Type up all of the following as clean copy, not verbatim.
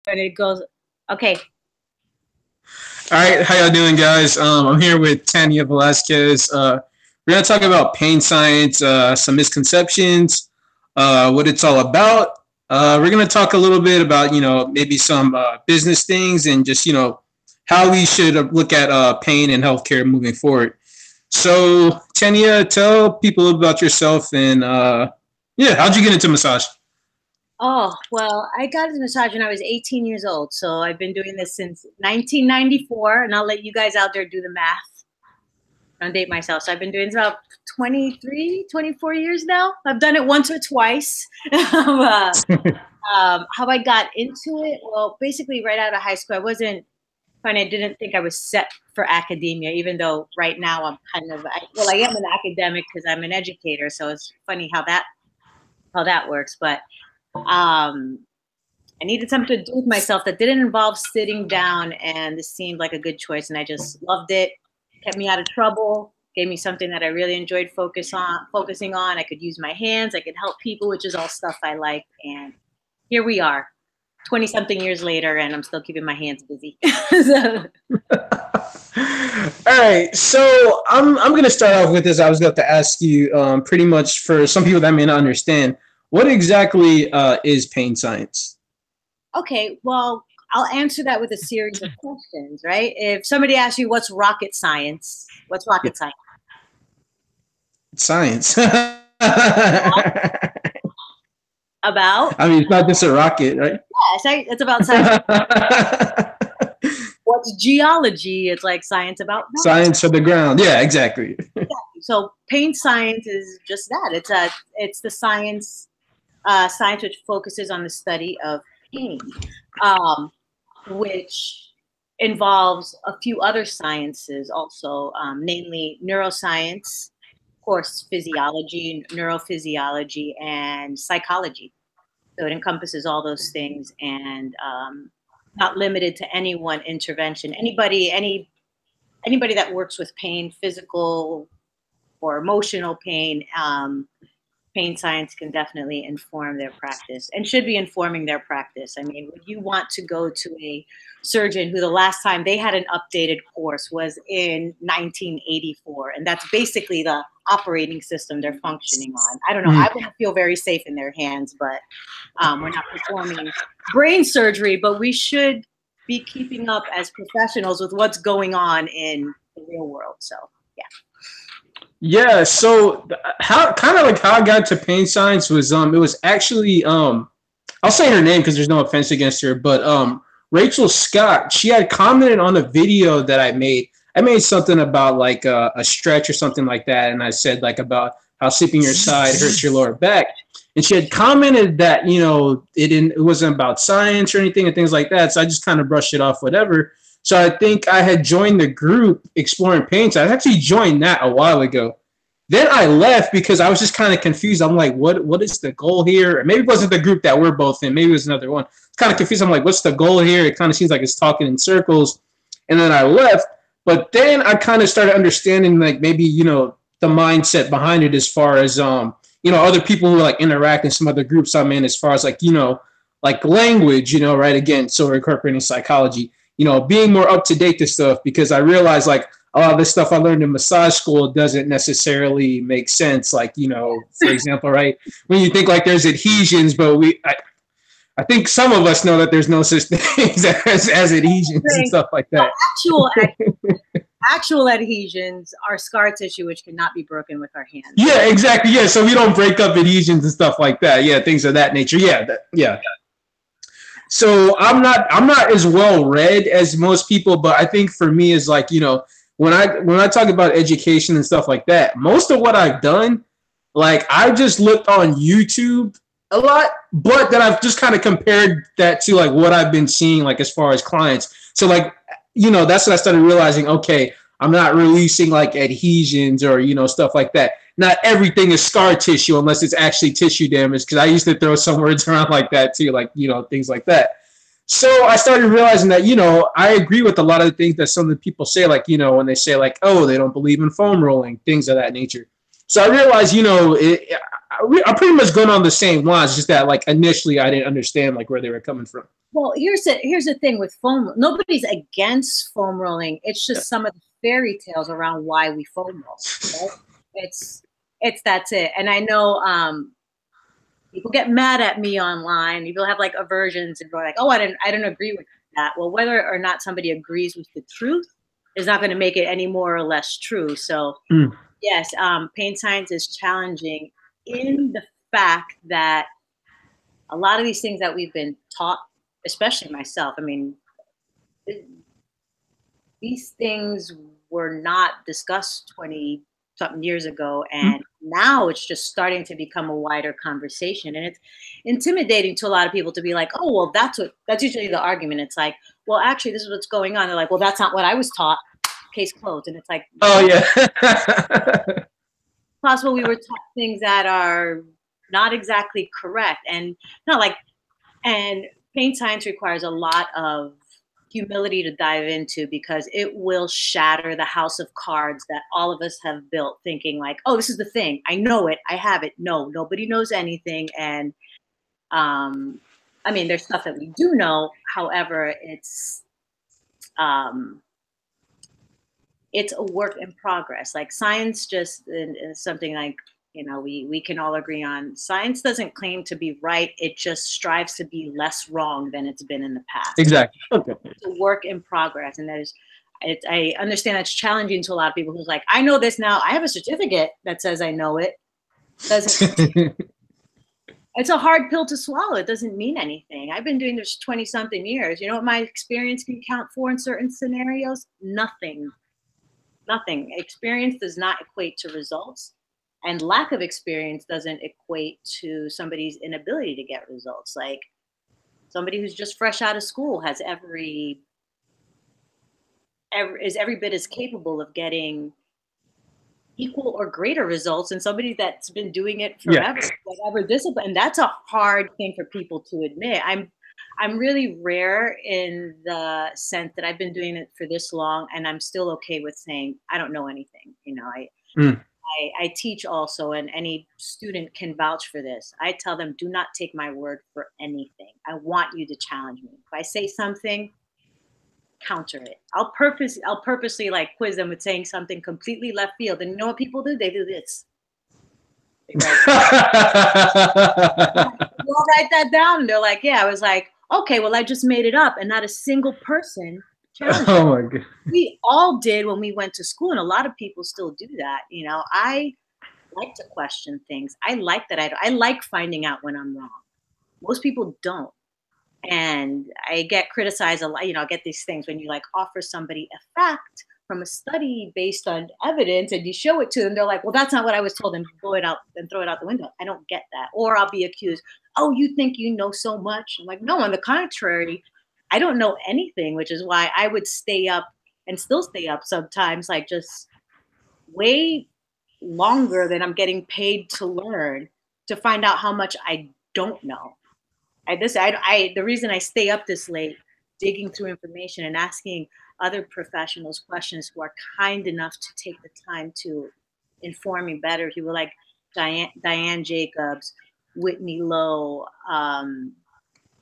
And it goes, okay. All right, how y'all doing, guys? I'm here with Tanya Velasquez. We're gonna talk about pain science, some misconceptions, what it's all about. We're gonna talk a little bit about, maybe some business things and just, how we should look at pain and healthcare moving forward. So, Tanya, tell people about yourself and yeah, how'd you get into massage? Oh, well, I got into massage when I was 18 years old. So I've been doing this since 1994, and I'll let you guys out there do the math. I'll date myself. So I've been doing this about 23, 24 years now. I've done it once or twice. How I got into it? Well, basically, right out of high school, I didn't think I was set for academia, even though right now I'm I am an academic because I'm an educator. So it's funny how that works. But I needed something to do with myself that didn't involve sitting down, and this seemed like a good choice. And I just loved it. Kept me out of trouble. Gave me something that I really enjoyed focusing on. I could use my hands. I could help people, which is all stuff I like. And here we are, 20-something years later, and I'm still keeping my hands busy. So. All right, so I'm going to start off with this. I was going to ask you, pretty much for some people that may not understand, what exactly is pain science? Okay, well, I'll answer that with a series of questions, right? If somebody asks you what's rocket science, what's rocket science? Science. About? I mean, it's not just a rocket, right? Yeah, it's about science. What's geology? It's like science about rocket. Science of the ground. Yeah, exactly. So pain science is just that. It's the science which focuses on the study of pain, which involves a few other sciences also, namely neuroscience, of course, physiology, neurophysiology, and psychology. So it encompasses all those things, and not limited to any one intervention. Anybody that works with pain, physical or emotional pain, pain science can definitely inform their practice and should be informing their practice. I mean, would you want to go to a surgeon who the last time they had an updated course was in 1984, and that's basically the operating system they're functioning on? I don't know. I wouldn't feel very safe in their hands, but we're not performing brain surgery, but we should be keeping up as professionals with what's going on in the real world. So, yeah. Yeah, so how I got to pain science was it was actually I'll say her name because there's no offense against her, but Rachel Scott, she had commented on a video that I made. I made something about like a stretch or something like that, and I said like about how sleeping your side hurts your lower back. And she had commented that, it wasn't about science or anything and things like that. So I just kind of brushed it off, whatever. So I think I had joined the group Exploring Pain. So I actually joined that a while ago. Then I left because I was just kind of confused. I'm like, what is the goal here? Or maybe it wasn't the group that we're both in. Maybe it was another one. It's kind of confused. I'm like, what's the goal here? It kind of seems like it's talking in circles. And then I left. But then I kind of started understanding like maybe, the mindset behind it as far as, other people who like interact in some other groups I'm in as far as like, like language, right? Again, so we're incorporating psychology. Being more up to date to stuff, because I realized like a lot of this stuff I learned in massage school doesn't necessarily make sense. Like, for example, right, when you think like there's adhesions, but I think some of us know that there's no such things as adhesions and stuff like that. Actual adhesions are scar tissue which cannot be broken with our hands. Yeah, exactly. Yeah, so we don't break up adhesions and stuff like that. Yeah, things of that nature. Yeah, yeah. So I'm not as well read as most people, but I think for me is like, when I talk about education and stuff like that, most of what I've done, like I just looked on YouTube a lot, but then I've just kind of compared that to like what I've been seeing like as far as clients. So like, that's when I started realizing, okay, I'm not releasing like adhesions or, stuff like that. Not everything is scar tissue unless it's actually tissue damage, because I used to throw some words around like that too, like, things like that. So I started realizing that, I agree with a lot of the things that some of the people say, like, when they say like, oh, they don't believe in foam rolling, things of that nature. So I realized, I'm pretty much going on the same lines, just that like initially I didn't understand like where they were coming from. Well, here's the thing with foam. Nobody's against foam rolling. It's just some of the fairy tales around why we foam roll. Right? It's that's it. And I know people get mad at me online. People have like aversions and go like, "Oh, I don't agree with that." Well, whether or not somebody agrees with the truth is not going to make it any more or less true. So yes, pain science is challenging in the fact that a lot of these things that we've been taught, especially myself, I mean, these things were not discussed 20 something years ago, and now it's just starting to become a wider conversation, and it's intimidating to a lot of people to be like, oh well, that's usually the argument. It's like, well, actually this is what's going on. They're like, well, that's not what I was taught, case closed. And it's like, oh yeah. possible we were taught things that are not exactly correct. And not like, and pain science requires a lot of humility to dive into, because it will shatter the house of cards that all of us have built thinking like, oh, this is the thing, I know it, I have it. No, nobody knows anything. And I mean, there's stuff that we do know, however, it's a work in progress. Like science just is something like, we can all agree on. Science doesn't claim to be right. It just strives to be less wrong than it's been in the past. Exactly. Okay. It's a work in progress. And I understand that's challenging to a lot of people who's like, I know this now. I have a certificate that says I know it. It's a hard pill to swallow. It doesn't mean anything. I've been doing this 20 something years. You know what my experience can count for in certain scenarios? Nothing. Experience does not equate to results, and lack of experience doesn't equate to somebody's inability to get results. Like somebody who's just fresh out of school has is every bit as capable of getting equal or greater results than somebody that's been doing it forever, whatever discipline. And that's a hard thing for people to admit. I'm really rare in the sense that I've been doing it for this long, and I'm still okay with saying I don't know anything. I teach also, and any student can vouch for this. I tell them, do not take my word for anything. I want you to challenge me. If I say something, counter it. I'll purposely like quiz them with saying something completely left field. And you know what people do? They do this. They'll write that down, and they're like, yeah. I was like, okay, well, I just made it up, and not a single person challenged me. Oh my God. We all did when we went to school, and a lot of people still do that. I like to question things. I like that. I like finding out when I'm wrong. Most people don't. And I get criticized a lot. I get these things when you like offer somebody a fact from a study based on evidence and you show it to them. They're like, well, that's not what I was told, and blow it out and throw it out the window. I don't get that. Or I'll be accused, oh, you think you know so much? I'm like, no, on the contrary, I don't know anything, which is why I would stay up and still stay up sometimes, like just way longer than I'm getting paid to learn, to find out how much I don't know. The reason I stay up this late digging through information and asking other professionals questions who are kind enough to take the time to inform me better. People like Diane Jacobs, Whitney Lowe,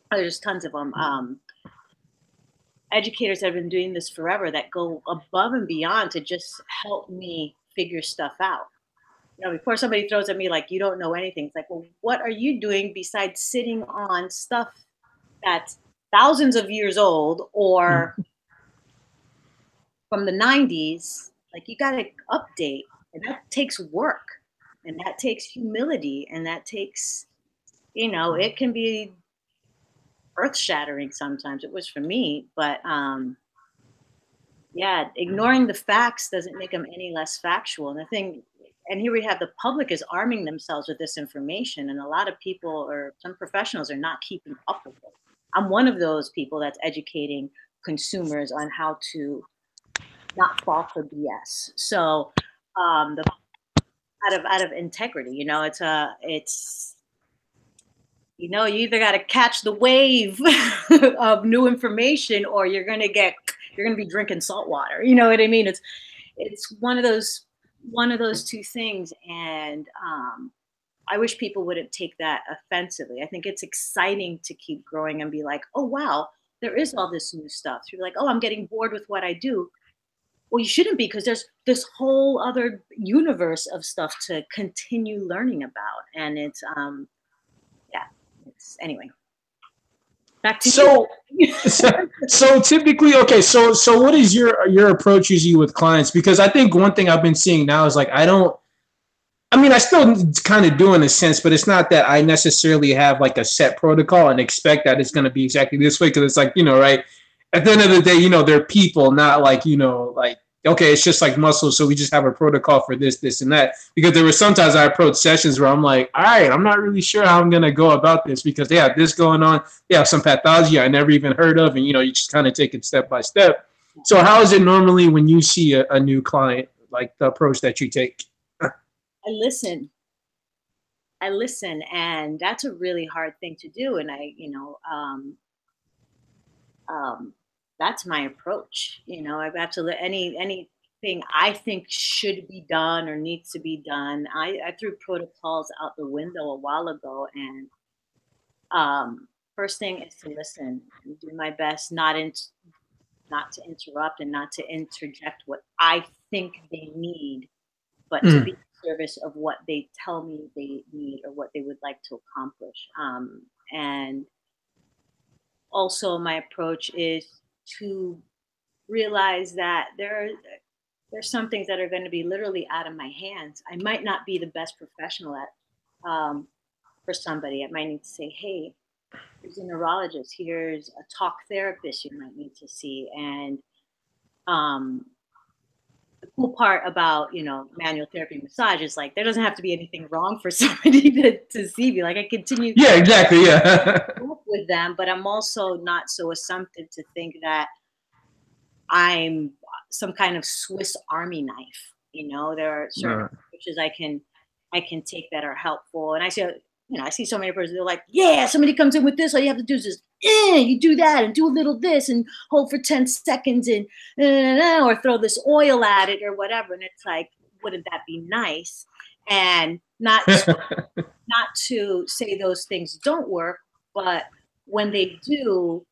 there's tons of them. Educators that have been doing this forever that go above and beyond to just help me figure stuff out. Before somebody throws at me like, you don't know anything, it's like, well, what are you doing besides sitting on stuff that's thousands of years old or from the 90s? Like, you got to update, and that takes work, and that takes humility, and that takes, it can be earth-shattering sometimes. It was for me, but yeah, ignoring the facts doesn't make them any less factual. And here we have the public is arming themselves with this information, and a lot of people or some professionals are not keeping up with it. I'm one of those people that's educating consumers on how to not fall for BS. So out of integrity, it's you either got to catch the wave of new information, or you're gonna be drinking salt water. You know what I mean? It's one of those two things. And I wish people wouldn't take that offensively. I think it's exciting to keep growing and be like, oh wow, there is all this new stuff. You're like, oh, I'm getting bored with what I do. Well, you shouldn't be, because there's this whole other universe of stuff to continue learning about. And it's yeah, it's anyway. Back to So, you. so typically, okay. So what is your approach usually with clients? Because I think one thing I've been seeing now is like I don't. I mean, I still kind of do in a sense, but it's not that I necessarily have like a set protocol and expect that it's going to be exactly this way. Because it's like, right. At the end of the day, they're people, not like, like, okay, it's just like muscles. So we just have a protocol for this, this, and that. Because there were sometimes I approach sessions where I'm like, all right, I'm not really sure how I'm going to go about this because they have this going on. They have some pathology I never even heard of. And, you just kind of take it step by step. So how is it normally when you see a new client, like the approach that you take? I listen. I listen, and that's a really hard thing to do. And um, that's my approach. I've absolutely anything I think should be done or needs to be done. I threw protocols out the window a while ago, and first thing is to listen and do my best, not to interrupt and not to interject what I think they need, but to be in service of what they tell me they need or what they would like to accomplish. And also, my approach is to realize that there's some things that are going to be literally out of my hands. I might not be the best professional at for somebody. I might need to say, hey, here's a neurologist, here's a talk therapist you might need to see. And the cool part about manual therapy massage is like there doesn't have to be anything wrong for somebody to see me. Like I continue Yeah, exactly. Yeah. with them, but I'm also not so assumptive to think that I'm some kind of Swiss Army knife. There are certain approaches I can take that are helpful. And I see so many persons, they're like, yeah, somebody comes in with this, all you have to do is just, you do that and do a little this and hold for 10 seconds and or throw this oil at it or whatever. And it's like, wouldn't that be nice? And not to say those things don't work, but when they do,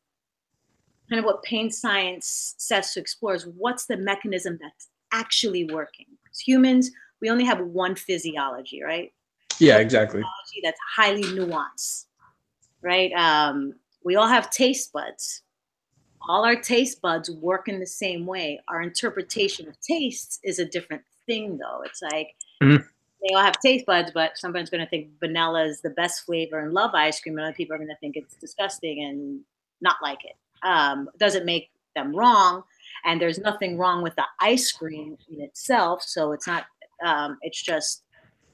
kind of what pain science says to explore is what's the mechanism that's actually working. As humans, we only have one physiology, right? Yeah, exactly. That's highly nuanced, right? We all have taste buds. All our taste buds work in the same way. Our interpretation of tastes is a different thing, though. It's like they all have taste buds, but somebody's going to think vanilla is the best flavor and love ice cream, and other people are going to think it's disgusting and not like it. Doesn't make them wrong, and there's nothing wrong with the ice cream in itself. So it's not. It's just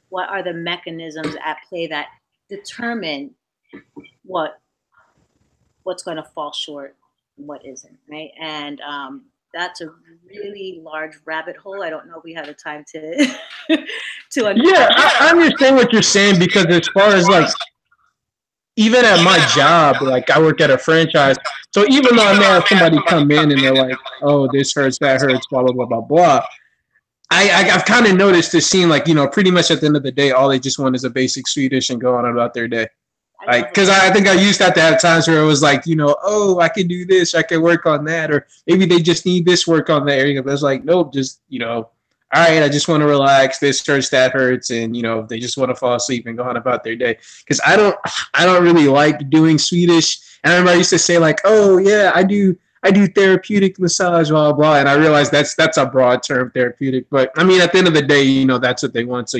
what are the mechanisms at play that determine what's going to fall short and what isn't, right? And that's a really large rabbit hole. I don't know if we have the time to to unpack. Yeah, I understand what you're saying because as far as like even at my job, like I work at a franchise. So even though I may have somebody come in and they're like, oh, this hurts, that hurts, blah, blah, blah, blah, blah. I've kind of noticed this scene, like, pretty much at the end of the day, all they just want is a basic Swedish and go on about their day. Like, because I think I used that to have times where it was like, oh, I can do this, I can work on that, or maybe they just need this work on that area. But it's like, nope, just, all right, I just want to relax. This hurts, that hurts, and they just want to fall asleep and go on about their day. Because I don't really like doing Swedish. And I remember I used to say like, oh yeah, I do therapeutic massage, blah blah. And I realized that's a broad term, therapeutic. But I mean, at the end of the day, that's what they want. So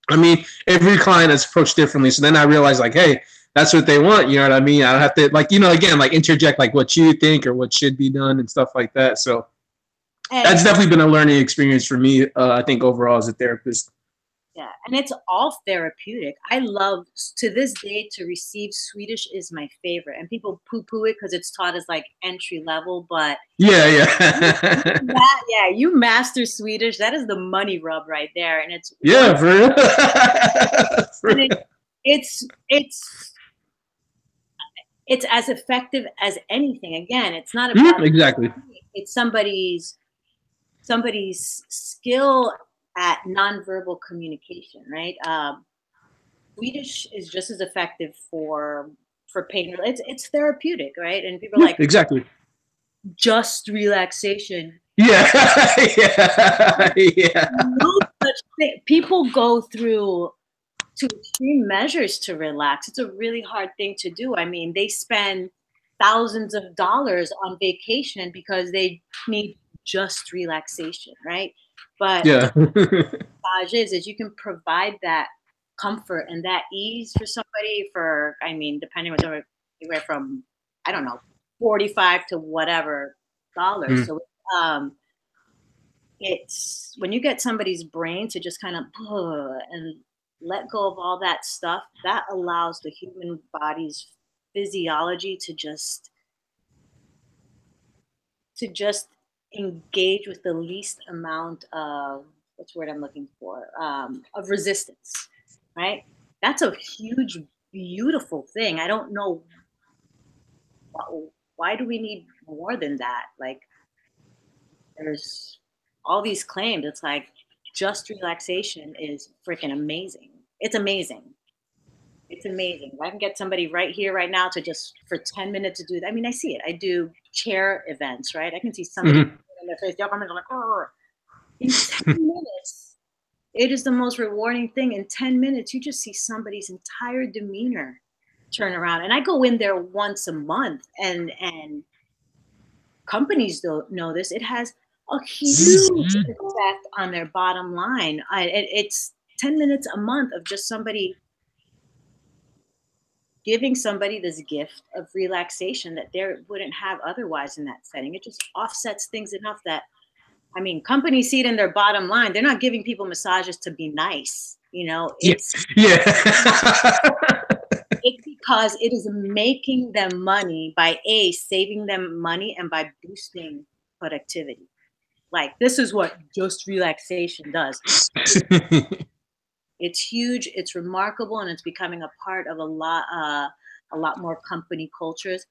I mean, every client is approached differently. So then I realized like, hey, that's what they want. You know what I mean? I don't have to like, again, like interject like what you think or what should be done and stuff like that. So. And that's definitely been a learning experience for me, I think, overall as a therapist. Yeah, and it's all therapeutic. I love, to this day, to receive Swedish is my favorite. And people poo-poo it because it's taught as like entry level, but yeah. You master Swedish. That is the money rub right there, and it's for real. It's as effective as anything. Again, it's not about exactly. It's somebody's skill at nonverbal communication, right? Swedish is just as effective for pain. It's therapeutic, right? And people are Yeah, like, exactly. just relaxation. Yeah, yeah, yeah. No such thing. People go through to extreme measures to relax. It's a really hard thing to do. I mean, they spend thousands of dollars on vacation because they need just relaxation, right? But Yeah. massage is you can provide that comfort and that ease for somebody for, I mean, depending on somebody, anywhere from, I don't know, 45 to whatever dollars. Mm. So it's when you get somebody's brain to just kind of and let go of all that stuff, that allows the human body's physiology to just engage with the least amount of, what's the word I'm looking for, of resistance, right? That's a huge, beautiful thing. I don't know why do we need more than that. Like, there's all these claims. It's like just relaxation is freaking amazing. It's amazing. It's amazing. If I can get somebody right here, right now, to just for 10 minutes to do that. I mean, I see it. I do chair events, right? I can see somebody Mhm. in their face, I'm like, oh, in 10 minutes, it is the most rewarding thing. In 10 minutes, you just see somebody's entire demeanor turn around. And I go in there once a month, and companies don't know this. It has a huge effect on their bottom line. It's 10 minutes a month of just somebody giving somebody this gift of relaxation that they wouldn't have otherwise in that setting. It just offsets things enough that, I mean, companies see it in their bottom line. They're not giving people massages to be nice. You know, Yeah. it's Yeah. it's because it is making them money by saving them money and by boosting productivity. Like, this is what just relaxation does. It's huge, it's remarkable, and it's becoming a part of a lot more company cultures.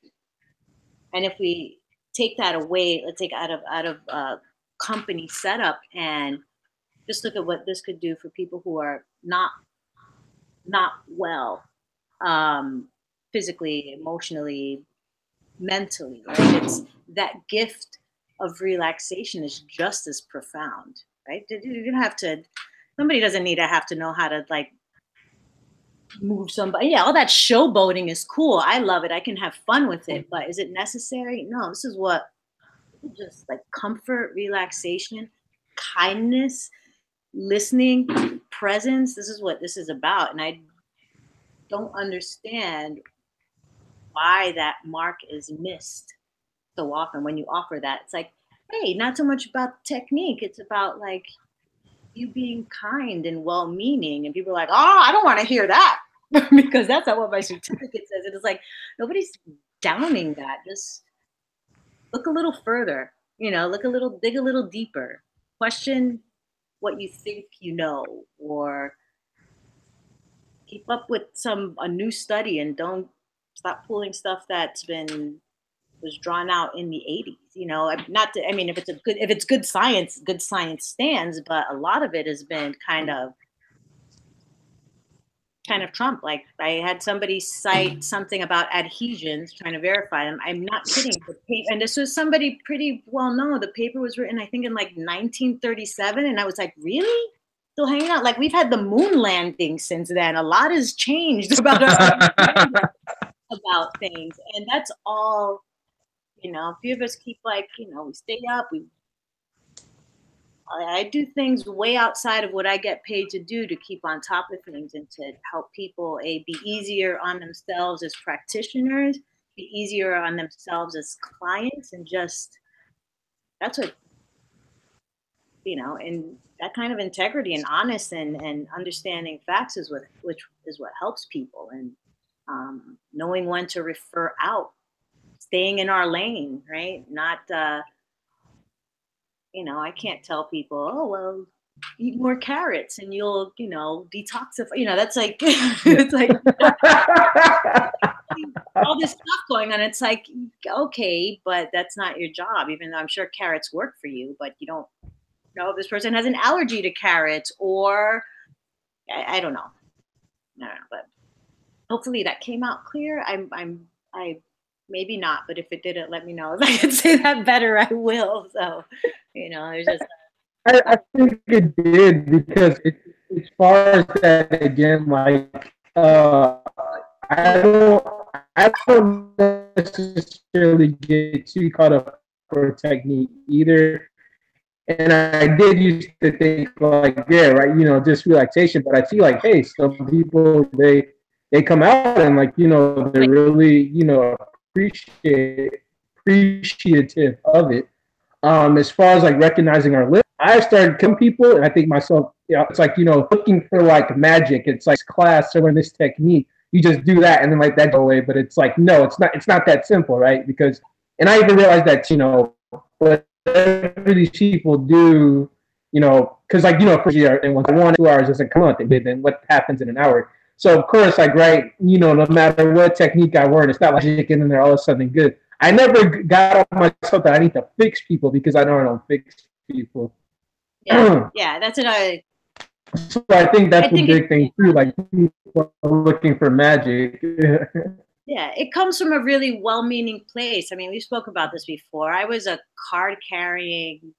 And if we take that away, let's take out of company setup and just look at what this could do for people who are not well, um, physically, emotionally, mentally. Right? It's that gift of relaxation is just as profound, right? You don't have to. Somebody doesn't need to have to know how to, like, move somebody. Yeah, all that showboating is cool. I love it. I can have fun with it. But is it necessary? No. This is what, just like comfort, relaxation, kindness, listening, presence. This is what this is about. And I don't understand why that mark is missed so often when you offer that. It's like, hey, not so much about technique. It's about, like, you being kind and well-meaning. And people are like, oh, I don't want to hear that because that's not what my certificate says. And it's like, nobody's downing that. Just look a little further, dig a little deeper, question what you think you know, or keep up with a new study, and don't stop pulling stuff that's been was drawn out in the 80s. Not to, I mean, if it's good science stands, but a lot of it has been kind of Trump. Like, I had somebody cite something about adhesions, trying to verify them. I'm not kidding. And this was somebody pretty well known. The paper was written, I think, in like 1937, and I was like, really? Still hanging out? Like, we've had the moon landing since then. A lot has changed about about things, and that's all. A few of us keep, like, we stay up. I do things way outside of what I get paid to do to keep on top of things and to help people be easier on themselves as practitioners, be easier on themselves as clients, and just that's what, and that kind of integrity and honest and understanding facts is which is what helps people, and knowing when to refer out, staying in our lane, right? Not I can't tell people, oh, well, eat more carrots and you'll, detoxify. That's like, it's like all this stuff going on. It's like, okay, but that's not your job, even though I'm sure carrots work for you, but you don't know if this person has an allergy to carrots, or I don't know. I don't know, but hopefully that came out clear. I maybe not, but if it didn't, let me know. If I can say that better, I will. So, there's just I think it did because as far as that again, like I don't I don't necessarily get too caught up for technique either. And I did used to think like, yeah, right, just relaxation. But I feel like, hey, some people they come out and like, they're really, appreciate appreciative of it. As far as like recognizing our limits, I started killing people, and I think myself, it's like looking for like magic. It's like class or learn this technique. You just do that, and then like that go away. But it's like no, it's not. It's not that simple, right? Because, and I even realized that whatever these people do, because like for year in 1 2 hours doesn't come out, then what happens in an hour? So of course, like right, no matter what technique I learn, it's not like getting in there all of a sudden good. I never got on myself that I need to fix people because I know I don't fix people. yeah, that's what I. So I think that's I the think big thing too. Like people are looking for magic. yeah, it comes from a really well-meaning place. I mean, we spoke about this before. I was a card-carrying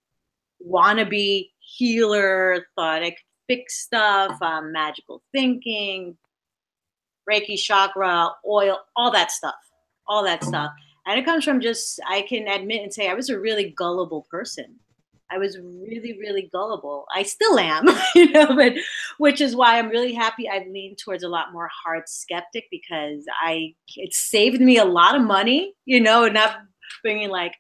wannabe healer, thought I could fix stuff, magical thinking, Reiki, chakra, oil, all that stuff. And it comes from just, I can admit and say, I was a really gullible person. I was really, really gullible. I still am, but which is why I'm really happy I've leaned towards a lot more hard skeptic because it saved me a lot of money, and not bringing like,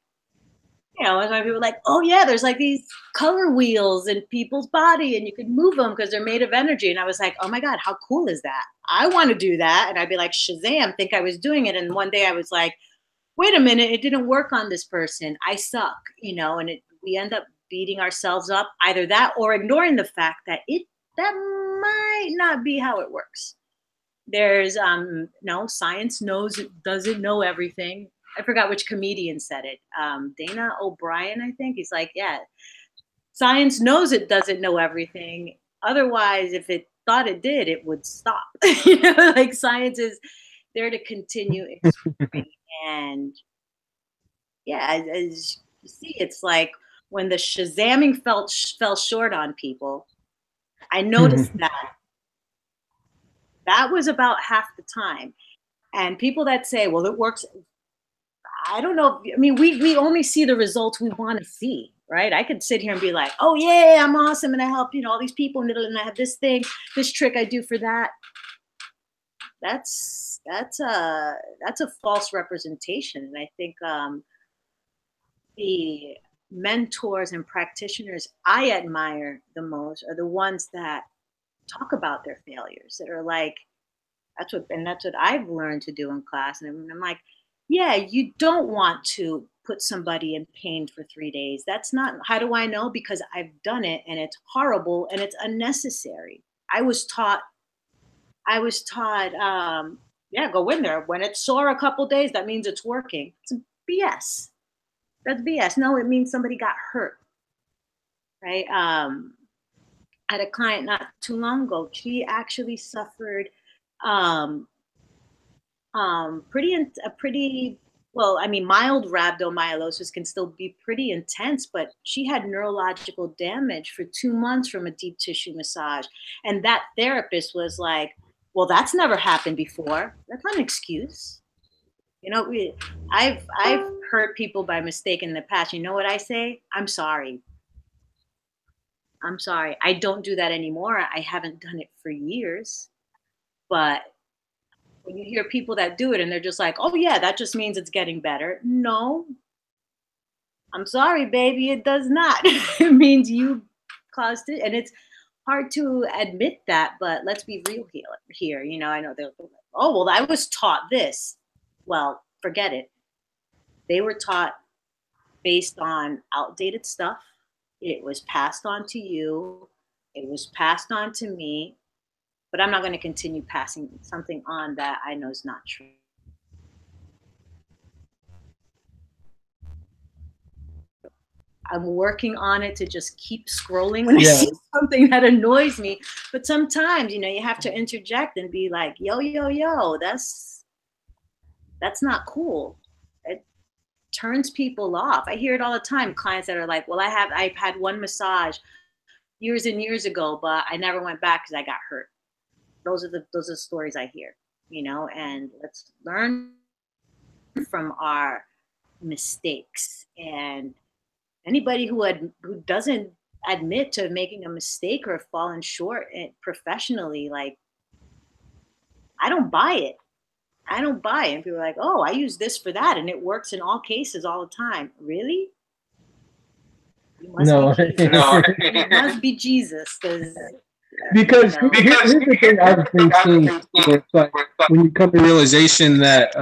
and my people were like, oh yeah, there's like these color wheels in people's body and you can move them because they're made of energy. And I was like, oh my God, how cool is that? I want to do that. And I'd be like, Shazam, think I was doing it. And one day I was like, wait a minute, it didn't work on this person. I suck, and we end up beating ourselves up, either that or ignoring the fact that that might not be how it works. There's no, science knows it doesn't know everything. I forgot which comedian said it. Dana O'Brien, I think. He's like, yeah, science knows it doesn't know everything. Otherwise, if it thought it did, it would stop. Like science is there to continue exploring. And yeah, as you see, it's like when the shazamming fell short on people, I noticed that was about half the time. And people that say, well, it works, I don't know. I mean, we only see the results we want to see, right? I could sit here and be like, oh yeah, I'm awesome and I help, all these people and I have this thing, this trick I do for that. That's a false representation. And I think the mentors and practitioners I admire the most are the ones that talk about their failures, that are like, that's what I've learned to do in class. And I'm like, yeah, you don't want to put somebody in pain for 3 days. That's not, how do I know? Because I've done it and it's horrible and it's unnecessary. I was taught, yeah, go in there. When it's sore a couple days, that means it's working. It's BS. That's BS. No, it means somebody got hurt, right? I had a client not too long ago. She actually suffered pretty well. I mean, mild rhabdomyolysis can still be pretty intense, but she had neurological damage for 2 months from a deep tissue massage, and that therapist was like, "Well, that's never happened before. That's not an excuse." I've hurt people by mistake in the past. You know what I say? I'm sorry. I'm sorry. I don't do that anymore. I haven't done it for years. But when you hear people that do it and they're just like, oh, yeah, that just means it's getting better. No, I'm sorry, baby. It does not. It means you caused it. And it's hard to admit that, but let's be real here. I know they're like, oh, well, I was taught this. Well, forget it. They were taught based on outdated stuff. It was passed on to you. It was passed on to me, but I'm not going to continue passing something on that I know is not true. I'm working on it to just keep scrolling when I see something that annoys me. But sometimes, you have to interject and be like, yo, that's not cool. It turns people off. I hear it all the time. Clients that are like, well, I've had one massage years and years ago, but I never went back because I got hurt. Those are the stories I hear, and let's learn from our mistakes. And anybody who doesn't admit to making a mistake or falling short professionally, like, I don't buy it. And people are like, oh, I use this for that, and it works in all cases all the time. Really? You must be Jesus, because here's the thing I've been seeing. It's like when you come to realization that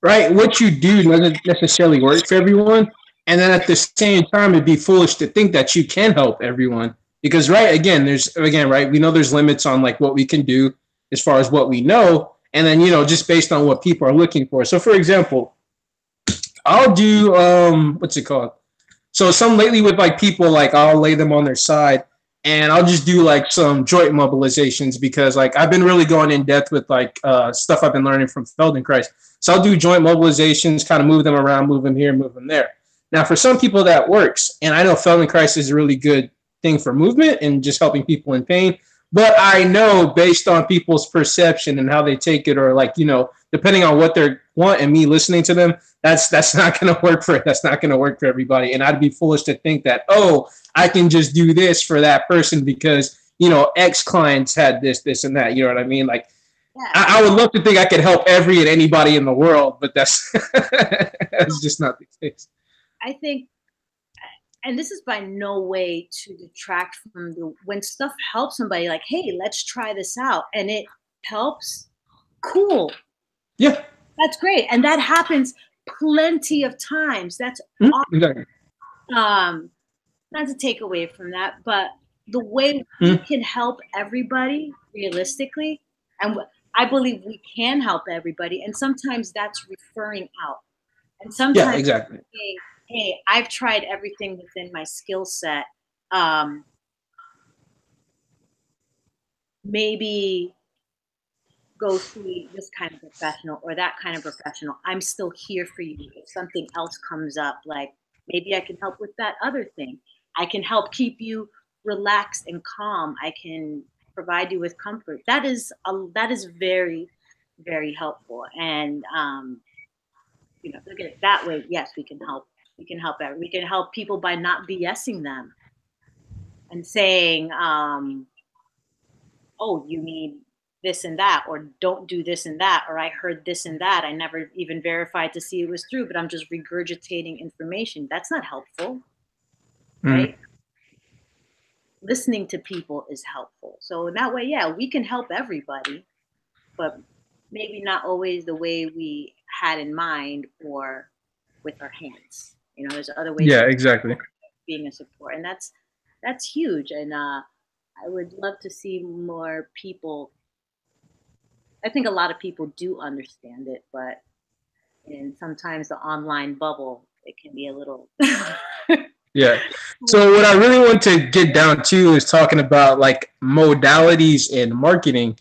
right, what you do doesn't necessarily work for everyone, and then at the same time, it'd be foolish to think that you can help everyone because right, we know there's limits on like what we can do as far as what we know, and then just based on what people are looking for. So, for example, I'll do what's it called? So some lately with like people, like I'll lay them on their side and I'll just do like some joint mobilizations because like I've been really going in depth with like stuff I've been learning from Feldenkrais. So I'll do joint mobilizations, kind of move them around, move them here, move them there. Now for some people that works, and I know Feldenkrais is a really good thing for movement and just helping people in pain. But I know based on people's perception and how they take it, or like, depending on what they want and me listening to them, that's not going to work for everybody. And I'd be foolish to think that, oh, I can just do this for that person because, X clients had this and that. You know what I mean? Like, yeah. I would love to think I could help every and anybody in the world, but that's just not the case. I think, and this is by no way to detract from when stuff helps somebody, like, hey, let's try this out, and it helps, cool. Yeah. That's great. And that happens plenty of times. That's awesome. Exactly. Not to take away from that, but the way we can help everybody realistically, and I believe we can help everybody, and sometimes that's referring out. And sometimes exactly. Hey, I've tried everything within my skill set. Maybe go see this kind of professional or that kind of professional. I'm still here for you. If something else comes up, like maybe I can help with that other thing. I can help keep you relaxed and calm. I can provide you with comfort. That is very, very helpful. And look at it that way. Yes, we can help. We can help people by not BSing them and saying, oh, you need this and that, or don't do this and that, or I heard this and that. I never even verified to see it was true, but I'm just regurgitating information. That's not helpful, right? Listening to people is helpful. So in that way, yeah, we can help everybody, but maybe not always the way we had in mind or with our hands. There's other ways. Yeah, exactly. Being a support, and that's huge. And I would love to see more people. I think a lot of people do understand it, but sometimes the online bubble, it can be a little. Yeah. So what I really want to get down to is talking about like modalities in marketing,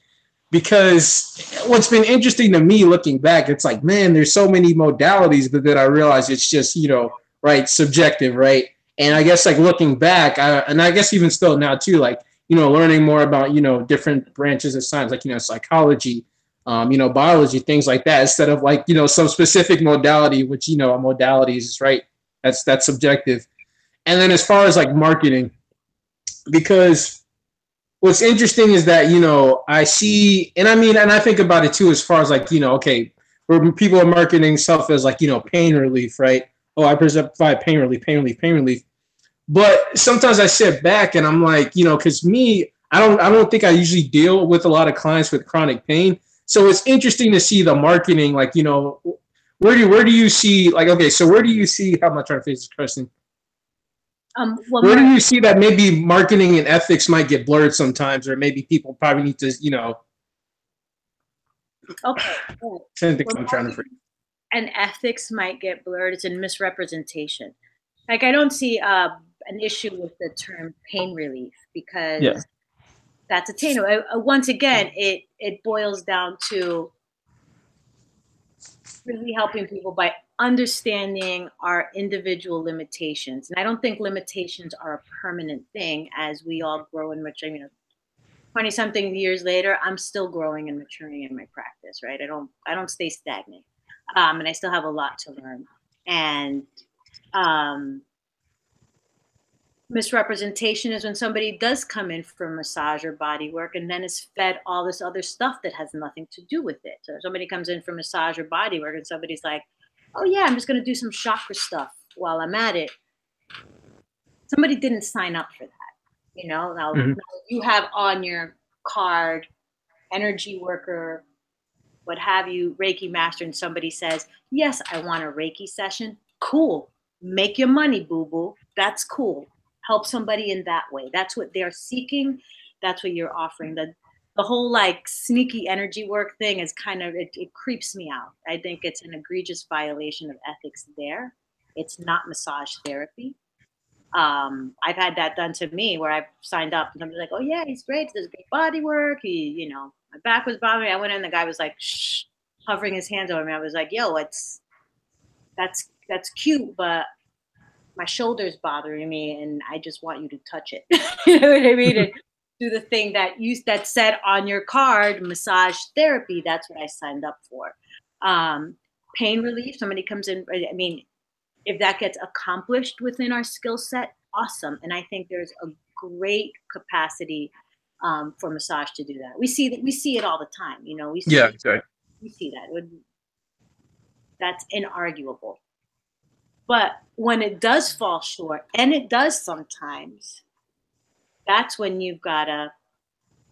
because what's been interesting to me looking back, it's like, man, there's so many modalities, but then I realize it's just, right, subjective, right? And I guess like looking back, and I guess even still now too, like, learning more about, different branches of science, like, psychology, biology, things like that, instead of like, some specific modality, which, a modality is, right, that's subjective. And then as far as like marketing, because what's interesting is that, I see, and I think about it too, as far as like, okay, where people are marketing stuff as like, pain relief, right? Oh, I provide pain relief. But sometimes I sit back and I'm like, because me, I don't think I usually deal with a lot of clients with chronic pain. So it's interesting to see the marketing, like, where do you see, like, okay, so where do you see, how am I trying to face this question? Where do you see that maybe marketing and ethics might get blurred sometimes, or maybe people probably need to, Okay. I'm trying to. and ethics might get blurred. It's in misrepresentation. Like I don't see an issue with the term pain relief Yeah. because that's attainable. Once again, it boils down to really helping people by understanding our individual limitations. And I don't think limitations are a permanent thing as we all grow and mature. 20 something years later, I'm still growing and maturing in my practice, right? I don't stay stagnant. And I still have a lot to learn. And um, misrepresentation is when somebody does come in for massage or body work and then is fed all this other stuff that has nothing to do with it. So if somebody comes in for massage or body work and somebody's like, oh yeah, I'm just going to do some chakra stuff while I'm at it. Somebody didn't sign up for that. Now you have on your card energy worker, what have you, Reiki master, and somebody says, yes, I want a Reiki session. Cool. Make your money, boo-boo. That's cool. Help somebody in that way. That's what they're seeking. That's what you're offering. The whole like sneaky energy work thing is kind of, it creeps me out. I think it's an egregious violation of ethics there. It's not massage therapy. I've had that done to me where I've signed up and somebody's like, oh yeah, he's great. He does great body work. My back was bothering me. I went in, the guy was like, shh, hovering his hands over me. I was like, yo, that's cute, but my shoulder's bothering me and I just want you to touch it. You know what I mean? And do the thing that said on your card, massage therapy. That's what I signed up for. Pain relief, somebody comes in, I mean, if that gets accomplished within our skill set, awesome. And I think there's a great capacity for massage to do that. We see it all the time. We see Exactly. we see that. That's inarguable. But when it does fall short, and it does sometimes, that's when you've got to,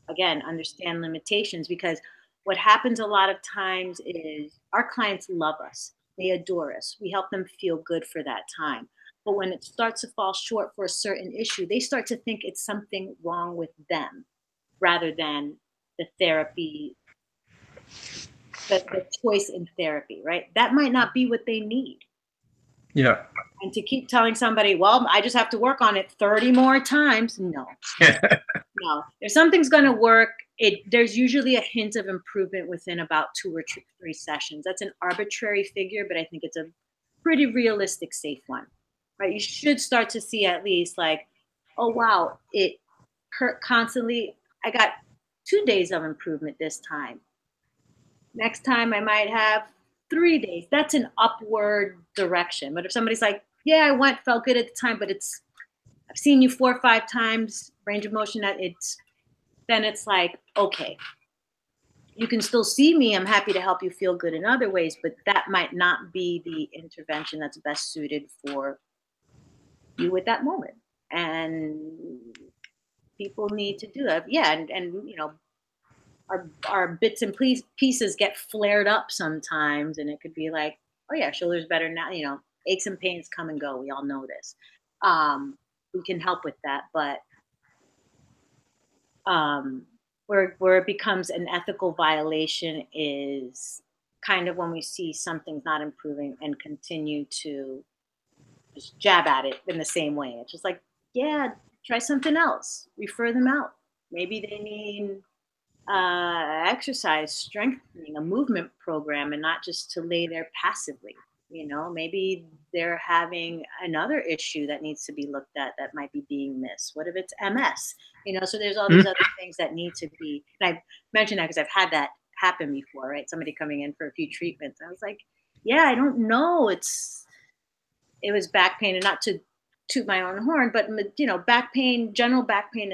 again, understand limitations, because what happens a lot of times is our clients love us. They adore us. We help them feel good for that time. But when it starts to fall short for a certain issue, they start to think it's something wrong with them rather than the therapy, the choice in therapy, right? That might not be what they need. Yeah. And to keep telling somebody, well, I just have to work on it 30 more times. No. No. If something's going to work, there's usually a hint of improvement within about 2 or 3 sessions. That's an arbitrary figure, but I think it's a pretty realistic, safe one, right? You should start to see at least like, oh, wow, it hurt constantly. I got 2 days of improvement this time. Next time I might have 3 days. That's an upward direction. But if somebody's like, yeah, I felt good at the time, but I've seen you 4 or 5 times, range of motion, then it's like, okay, you can still see me. I'm happy to help you feel good in other ways, but that might not be the intervention that's best suited for you at that moment. And people need to do that. Yeah. And our bits and pieces get flared up sometimes, and it could be like, oh yeah, shoulder's better now. Aches and pains come and go. We all know this. We can help with that, but where it becomes an ethical violation is kind of when we see something's not improving and continue to just jab at it in the same way. It's just like, yeah, try something else. Refer them out. Maybe they need exercise, strengthening, a movement program, and not just to lay there passively. Maybe they're having another issue that needs to be looked at that might be being missed. What if it's MS? So there's all these other things that need to be, and I mentioned that because I've had that happen before, right? Somebody coming in for a few treatments. I was like, yeah, I don't know. It was back pain, and not to toot my own horn, but back pain, general back pain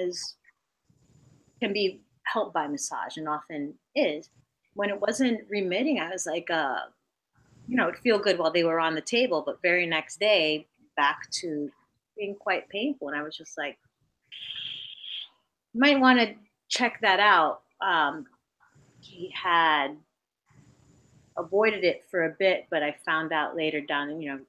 can be helped by massage and often is. When it wasn't remitting, I was like, it'd feel good while they were on the table, but very next day back to being quite painful. And I was just like, you might want to check that out. He had avoided it for a bit, but I found out later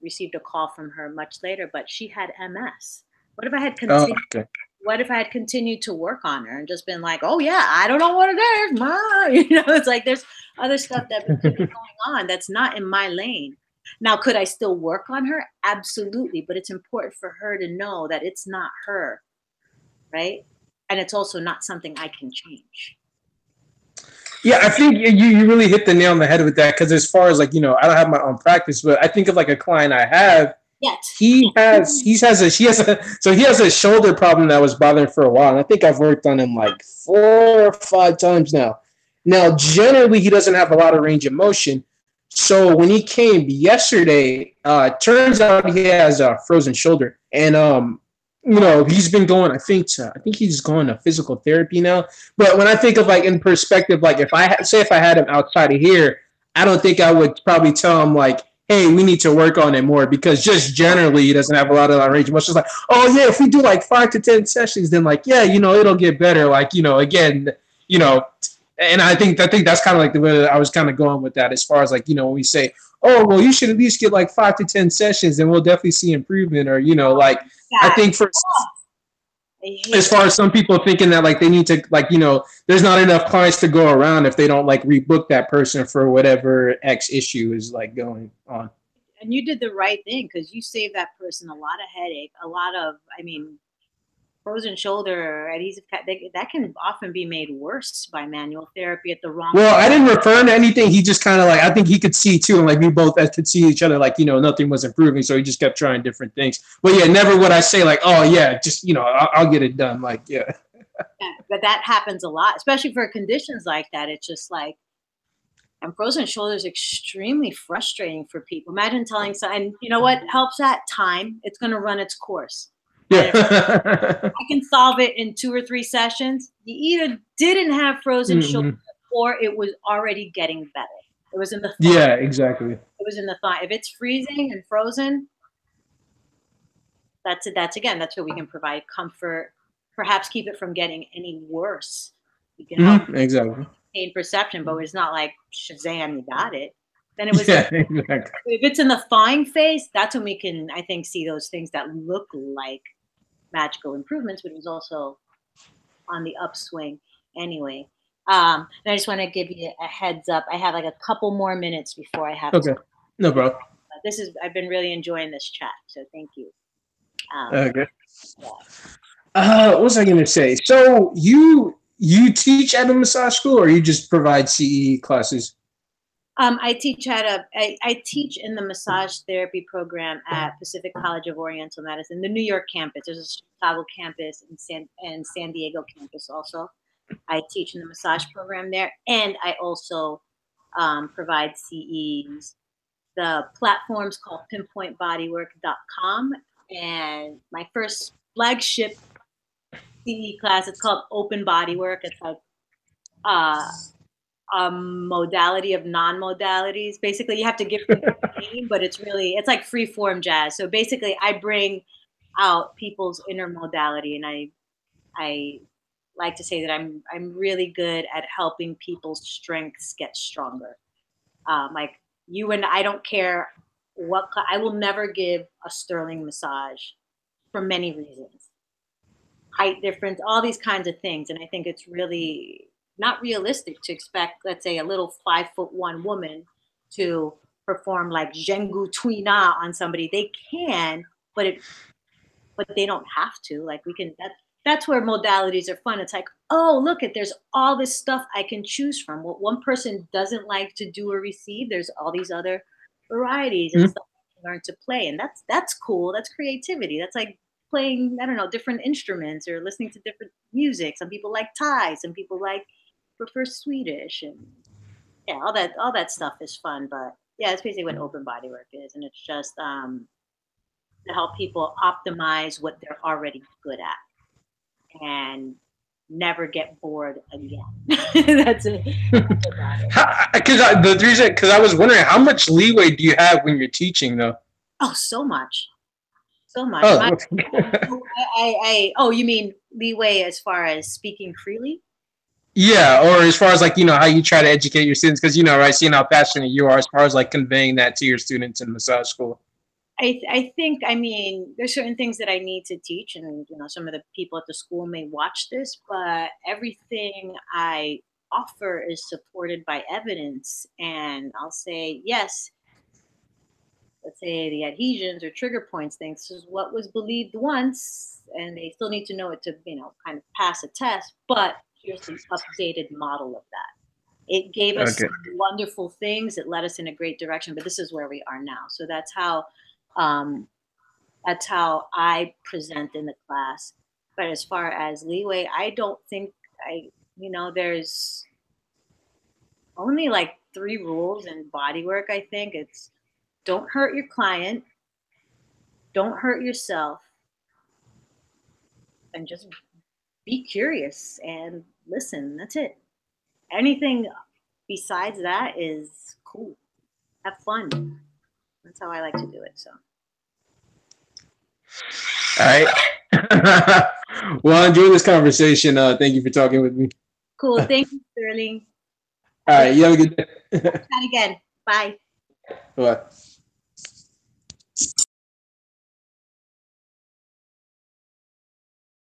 received a call from her much later, but she had MS. What if I had continued? Okay. what if I had continued to work on her and just been like, oh yeah, I don't know what it is, ma. It's like there's other stuff that could be going on that's not in my lane. Now, could I still work on her? Absolutely, but it's important for her to know that it's not her, right? And it's also not something I can change. Yeah, I think you really hit the nail on the head with that because as far as like I don't have my own practice, but I think of like a client I have. Yet. He has a shoulder problem that was bothering for a while, and I think I've worked on him like 4 or 5 times now. Now, generally, he doesn't have a lot of range of motion. So when he came yesterday, turns out he has a frozen shoulder, and he's been going. I think he's going to physical therapy now. But when I think of like in perspective, like if I had him outside of here, I don't think I would probably tell him like, hey, we need to work on it more because just generally he doesn't have a lot of range of motion. It's like, oh yeah, if we do like 5 to 10 sessions, then like yeah, it'll get better. Like again, and I think that's kind of like the way I was kind of going with that as far as like when we say, oh well, you should at least get like 5 to 10 sessions, then we'll definitely see improvement. Or like I think for as far as some people thinking that like they need to like there's not enough clients to go around if they don't like rebook that person for whatever X issue is like going on. And you did the right thing because you saved that person a lot of headache, a lot of frozen shoulder adhesive that can often be made worse by manual therapy at the wrong well time. I didn't refer to anything. He just kind of like I think he could see too, and like we both could see each other like nothing was improving, so he just kept trying different things. But yeah, never would I say like, oh yeah, just I'll get it done. Like yeah, but that happens a lot, especially for conditions like that. It's just like, and frozen shoulder is extremely frustrating for people. Imagine telling someone, and you know what helps that time? It's going to run its course. Yeah. I can solve it in 2 or 3 sessions. You either didn't have frozen shoulder or it was already getting better. It was in the thigh. Yeah, exactly. It was in the thigh. If it's freezing and frozen, that's it. That's where we can provide comfort, perhaps keep it from getting any worse. You can help exactly pain perception, but it's not like Shazam, you got it. Then it was exactly. If it's in the thawing phase, that's when we can, I think, see those things that look like magical improvements, but it was also on the upswing anyway. And I just want to give you a heads up. I have like a couple more minutes before I have to. No problem. I've been really enjoying this chat, so thank you. Okay. Yeah. What was I going to say? So you teach at a massage school, or you just provide CE classes? I teach I teach in the massage therapy program at Pacific College of Oriental Medicine, the New York campus. There's a Chicago campus and San Diego campus also. I teach in the massage program there, and I also provide CEs. The platform's called pinpointbodywork.com, and my first flagship CE class, it's called Open Bodywork. It's like modality of non-modalities. Basically, you have to give them a name, but it's like free form jazz. So basically, I bring out people's inner modality, and I like to say that I'm really good at helping people's strengths get stronger. Like you and I don't care what I will never give a Sterling massage for many reasons. Height difference, all these kinds of things, and I think it's really not realistic to expect, let's say, a little 5'1" woman to perform like Zhengu Tuina on somebody. They can, but they don't have to. Like we can. That's where modalities are fun. It's like, oh, look there's all this stuff I can choose from. What one person doesn't like to do or receive, there's all these other varieties and stuff I can learn to play, and that's cool. That's creativity. That's like playing, I don't know, different instruments or listening to different music. Some people like Thai. Some people prefer Swedish, and yeah, all that stuff is fun. But yeah, it's basically what open bodywork is, and it's just to help people optimize what they're already good at and never get bored again. That's it. Because I was wondering, how much leeway do you have when you're teaching, though? Oh, so much. Oh, you mean leeway as far as speaking freely? Yeah, or as far as like how you try to educate your students, because right, seeing how passionate you are as far as like conveying that to your students in massage school. I think, I mean, there's certain things that I need to teach, and some of the people at the school may watch this, but everything I offer is supported by evidence. And I'll say, yes, let's say the adhesions or trigger points thing. This is what was believed once, and they still need to know it to, kind of pass a test. But here's the updated model of that. It gave us Okay. wonderful things. It led us in a great direction, but this is where we are now. So um, that's how I present in the class. But as far as leeway, I don't think there's only like three rules in body work. I think it's don't hurt your client, don't hurt yourself, and just be curious and listen. That's it. Anything besides that is cool. Have fun. That's how I like to do it. So All right. Well, I enjoyed this conversation. Thank you for talking with me. cool. Thank you, Sterling. All Have a right. You have a good day. chat again. Bye. Bye.